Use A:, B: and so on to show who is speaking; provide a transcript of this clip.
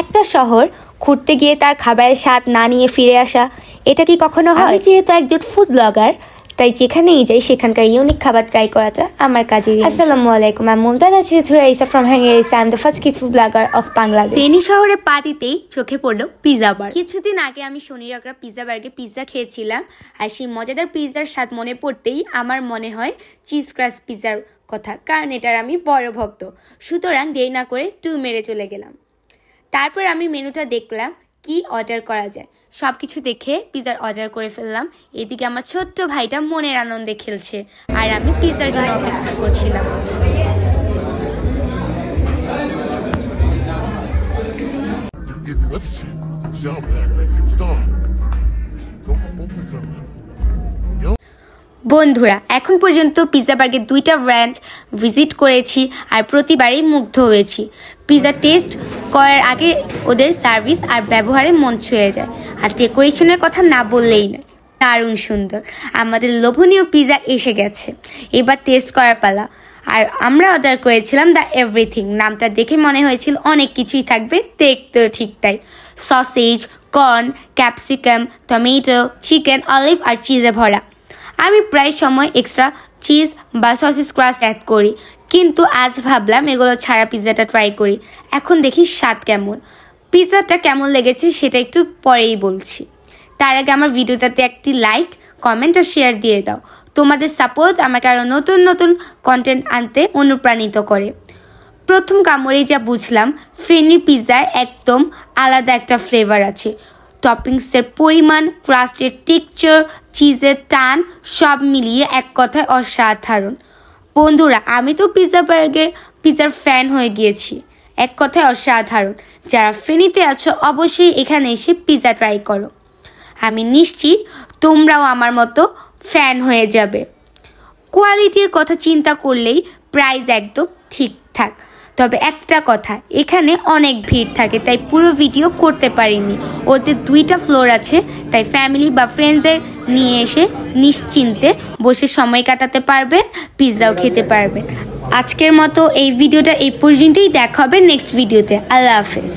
A: একটা শহর ঘুরতে গিয়ে তার খাবারের স্বাদ না নিয়ে ফিরে আসা, এটা কি কখনো হয়? আমি যেহেতু একজন ফুড ব্লগার, তাই যেখানেই যাই সেখানকার ইউনিক খাবার ট্রাই করাটা আমার কাজের। আসসালামু আলাইকুম, আমি মুমতানা চিত্রা ফ্রম হ্যাঙ্গেরিস। I am the first kid food blogger of Bangladesh. Feni শহরে পা দিতেই চোখে পড়লো পিৎজা বার। কিছুদিন আগে আমি শনিরকরা পিৎজা বার্গে পিৎজা খেয়েছিলাম, আর সেই মজাদার পিৎজার স্বাদ মনে পড়তেই আমার মনে হয় চিজ ক্রাস্ট পিৎজার কথা, কারণ এটার আমি বড় ভক্ত। সুতরাং দেরি না করে মেরে চলে গেলাম। তারপর আমি মেনুটা দেখলাম কি অর্ডার করা যায়। সব কিছু দেখে পিৎজার অর্ডার করে ফেললাম। এদিকে আমার ছোট্ট ভাইটা মনের আনন্দে খেলছে, আর আমি পিৎজার জন্য অপেক্ষা করছিলাম। বন্ধুরা, এখন পর্যন্ত পিৎজা বার্গের 2টা ব্র্যান্ড ভিজিট করেছি, আর প্রতিবারই মুগ্ধ হয়েছি। পিৎজা টেস্ট করার আগে ওদের সার্ভিস আর ব্যবহারে মন ছুঁয়ে যায়, আর ডেকোরেশনের কথা না বললেই নয়, দারুণ সুন্দর। আমাদের লোভনীয় পিৎজা এসে গেছে, এবার টেস্ট করার পালা। আর আমরা অর্ডার করেছিলাম দ্য এভরিথিং। নামটা দেখে মনে হয়েছিল অনেক কিছুই থাকবে, দেখতেও ঠিক তাই। Sausage, corn, capsicum, tomato, chicken, olive আর চিজে ভরা। আমি প্রায় সময় এক্সট্রা চিজ বা সসেজ ক্রাস্ট অ্যাড করি, কিন্তু আজ ভাবলাম এগুলো ছাড়া পিৎজাটা ট্রাই করি। এখন দেখি স্বাদ কেমন। পিৎজাটা কেমন লেগেছে সেটা একটু পরেই বলছি। তার আগে আমার ভিডিওটাতে একটি লাইক, কমেন্ট আর শেয়ার দিয়ে দাও। তোমাদের সাপোর্ট আমাকে আরও নতুন নতুন কন্টেন্ট আনতে অনুপ্রাণিত করে। প্রথম কামড়েই যা বুঝলাম, ফেনীর পিৎজায় একদম আলাদা একটা ফ্লেভার আছে। টপিংসের পরিমাণ, ক্রাস্টের টেক্সচার, চিজের টান সব মিলিয়ে এক কথায় অসাধারণ। বন্ধুরা, আমি তো পিৎজার ফ্যান হয়ে গিয়েছি। এক কথায় অসাধারণ। যারা ফেনীতে আছো অবশ্যই এখানে এসে পিৎজা ট্রাই করো। আমি নিশ্চিত তোমরাও আমার মতো ফ্যান হয়ে যাবে। কোয়ালিটির কথা চিন্তা করলেই প্রাইস একদম ঠিকঠাক। তবে একটা কথা, এখানে অনেক ভিড় থাকে, তাই পুরো ভিডিও করতে পারিনি। ওদের 2টা ফ্লোর আছে, তাই ফ্যামিলি বা ফ্রেন্ডসদের নিয়ে এসে নিশ্চিন্তে বসে সময় কাটাতে পারবেন, পিৎজাও খেতে পারবেন। আজকের মতো এই ভিডিওটা এই পর্যন্তই। দেখা হবে নেক্সট ভিডিওতে। আল্লাহ হাফেজ।